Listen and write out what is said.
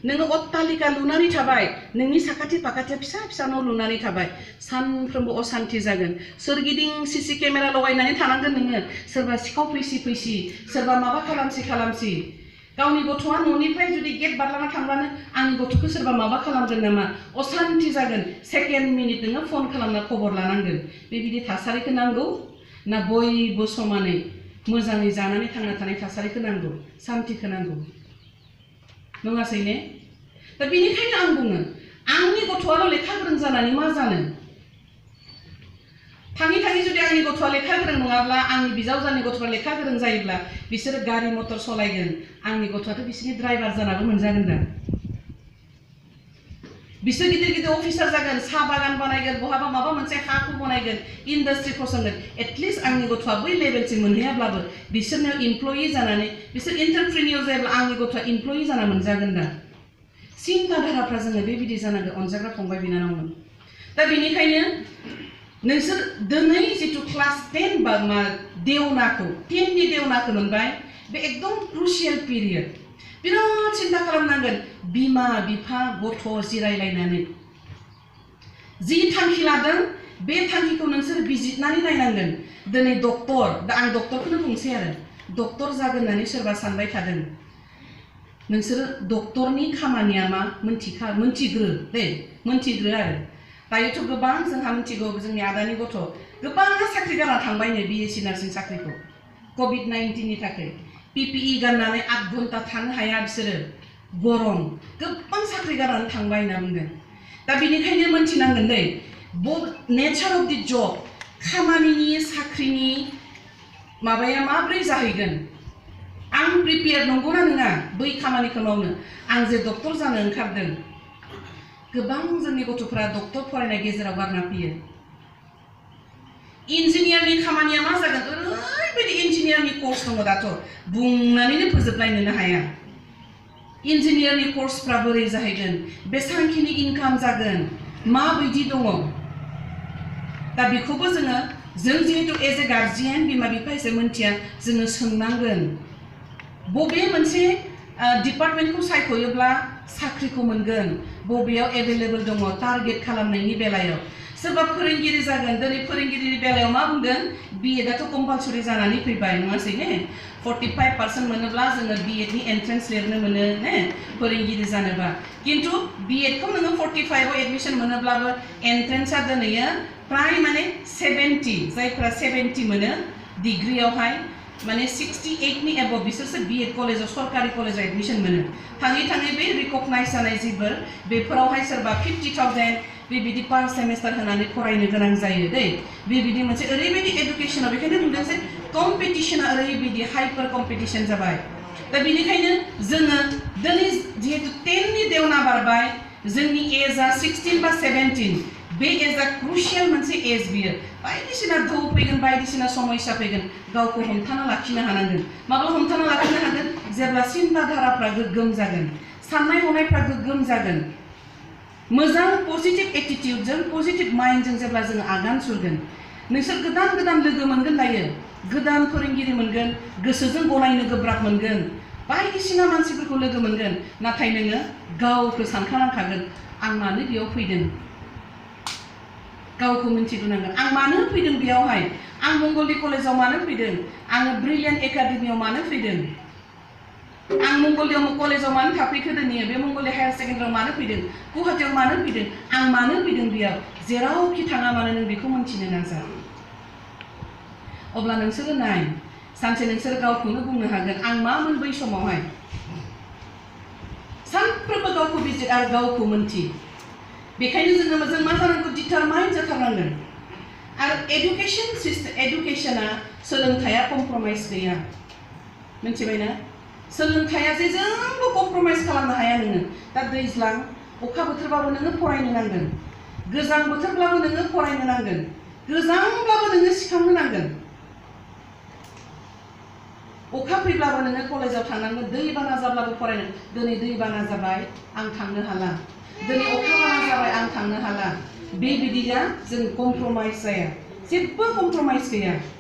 नोङो अट्टालिका लुनानै थाबाय नोंनि साखाथि फाखाथिया फिसा फिसा न' लुनानै थाबाय सानफ्रोमबो अशान्ति जागोन सोरगिदिं सीसी केमेरा लगायनानै थानांगोन नोङो सोरबा सिखाव फैसि सोरबा माबा खालामसि गावनि गथ'आ न'निफ्राय जुदि गेट बारलांना थांब्लानो आंनि गथ'खौ सोरबा माबा खालामगोन नामा अशान्ति जागोन सेकेन्ड मिनिट नोङो फन खालामना खबर लानांगोन बेबायदि थासारिखौ नांगौ ना बयबो समानै मोजाङै जानानै थांना थानाय थासारिखौ नांगौ शान्तिखौ नांगौ नङासै ने दा बेनिखायनो आं बुङो आंनि गथ'आल' लेखा गोरों जानानै मा जानो थाङै जुदि आंनि गथ'आ लेखा गोरों नङाब्ला आंनि बिजावजानि गथ'आ लेखा गोरों जायोब्ला बिसोरो गारि मटर सालायगोन आंनि गथ'आथ' बिसोरनि ड्राइभार जानाबो मोनजागोन दा बिसोर गिदिर अफिसार जागोन साहा बागान बानायगोन बहाबा माबा मोनसे हाखौ बानायगोन इन्डास्ट्रि फसंगोन एटलिस्ट आंनि गथ'आ बै लेभेलसिम मोनहैयाब्लाबो बिसोरनो इमप्लयि जानानै बिसोर एन्टारप्रेनियर जायोब्ला आंनि गथ'आ इमप्लयि जाना मोनजागोन दा सिन्ताधाराफ्रा जोङो बेबायदि जानांगौ अनजाग्रा फंबाय बिनानावमोन दा बेनिखायनो नोंसोर दिनै जितु क्लास 10 बा देवनाखौ 10 नि देवनाखौ मोनबाय बे एकदम क्रुशियेल पिरियड बिराद सिन्ता खालामनांगोन बिमा बिफा गथ' जिरायलायनानै जि थांखि लादों बे थांखिखौ नोंसोर बिजिरनानै नायनांगोन दिनै डक्टर दा आं डक्टरखौनो बुंसै आरो डक्टर जागोन होननानै सोरबा सानबाय थादों नोंसोर डक्टरनि खामानिया मा मोनथिग्रो आरो दायोथ' गोबां जोंहा मिथिगौ जोंनि आदानि गथ' गोबां साख्रि गारना थांबाय नै बिएससि नार्सिं साख्रिखौ COVID-19 नि थाखाय PPE गाननानै 8 घन्टा थानो हाया बिसोरो गरम गोबां साख्रि गारनानै थांबाय होनना बुंदों दा बेनिखायनो मोनथिनांगोन दै नेचार अफ दि जब खामानिनि साख्रिनि माबाया माब्रै जाहैगोन आं प्रिपेयार नंगौना नङा बै खामानिखौ मावनो आं जे डक्टर जानो ओंखारदों गोबां जोंनि गथ'फोरा डक्टर फरायनाय गेजेराव गारना फैयो इन्जिनियारनि खामानिया मा जागोन ओरैबायदि इन्जिनियारनि कर्स दङ दाथ' बुंनानैनो फोजोबलायनोनो हाया इन्जिनियारनि कर्सफ्रा बोरै जाहैगोन बेसेबांखिनि इनकाम जागोन माबायदि दङ दा बेखौबो जों जिहेतु एज ए गार्जियान बिमा बिफा एसे मोनथिया जोङो सोंनांगोन बबे मोनसे डिपार्टमेन्टखौ सायख'योब्ला साख्रिखौ मोनगोन बबेयाव एभेलेबल दङ टारगेट खालामनायनि बेलायाव सोरबा फोरोंगिरि जागोन दिनै फोरोंगिरिनि बेलायाव मा बुंदों बिएडआथ' कम्पालसरि जानानै फैबाय नङासै ने 45% मोनोब्ला जोङो बिएडनि एन्ट्रेन्स लिरनो मोनो ने फोरोंगिरि जानोबा किन्तु बिएडखौ नोङो 45 आव एडमिशन मोनोब्लाबो एन्ट्रेन्सआ दिनैयो प्राय माने 70 जायफोरा 70 मोनो डिग्रीयावहाय माने 68 नि एबव बिसोरसो बिएड कलेजाव सरकारि कलेजाव एडमिशन मोनो थाङै बे रिकगनाइज जानाय जिफोर बेफोरावहाय सोरबा 50,000 बेबायदि पार सेमेस्टार होनानै फरायनो गोनां जायो दै बेबायदि मोनसे ओरैबायदि एडुकेसनाव बेखायनो बुंदों जे कम्पिटिशना ओरैबायदि हाइपार कम्पिटिशन जाबाय दा बेनिखायनो जोङो दिनै जिहेतु 10 नि देवना बारबाय जोंनि एजआ 16 बा 17 बे एजआ क्रुशियेल मोनसे एज बियो बायदिसिना धौ फैगोन बायदिसिना समस्या फैगोन गावखौ हमथाना लाखिनो हानांगोन माब्ला हमथाना लाखिनो हागोन जेब्ला सिन्ताधाराफ्रा गोग्गोम जागोन साननाय हनायफ्रा गोग्गोम जागोन मोजां पजिटिभ एटिट्युडजों पजिटिभ माइन्डजों जेब्ला जों आगान सुरगोन नोंसोर गोदान लोगो मोनगोन दायो गोदान फोरोंगिरि मोनगोन गोसोजों गनायनो गोब्राब मोनगोन बायदिसिना मानसिफोरखौ लोगो मोनगोन नाथाय नोङो गावखौ सानखानांखागोन आं मानो बेयाव फैदों गावखौ मिन्थिग्रोनांगोन आं मानो फैदों बेयावहाय आं मंगलदै कलेजाव मानो फैदों आङो ब्रिलियेन्ट एकाडेमियाव मानो फैदों आं मंगलदैयाव कलेजाव मानो थाफैखो दिनै बे मंगलदै हायार सेकेन्डारियाव मानो फैदों गुवाहाटीयाव मानो फैदों आं मानो फैदों बेयाव जेरावखि थाङा मानो नों बेखौ मिन्थिनो नाजा अब्ला नोंसोरो नाय सानसे नोंसोर गावखौनो बुंनो हागोन आं मामोन बै समावहाय सानफ्रोमबो गावखौ बिजिर आरो गावखौ मोन्थि बेखायनो जों मा जानांगौ डिटारमाइन जाथारनांगोन आरो एडुकेशना सोलोंथाइया कमप्रमाइज गैया मिन्थिबायना सोलोंथाइया जेजोंबो कमप्रमाइज खालामनो हाया नोङो दा दैज्लां अखा बोथोरबाबो नोङो फरायनो नांगोन गोजां बोथोरब्लाबो नोङो फरायनो नांगोन गोजांब्लाबो नोङो सिखांनो नांगोन अखा फैब्लाबो नोङो कलेजाव थांनांगोन दैबाना जाब्लाबो फरायनो दिनै दैबाना जाबाय आं थांनो हाला दिनै अखा बाना जाबाय आं थांनो हाला बेबायदिया जों कमप्रमाइज जाया जेबो कमप्रमाइज गैया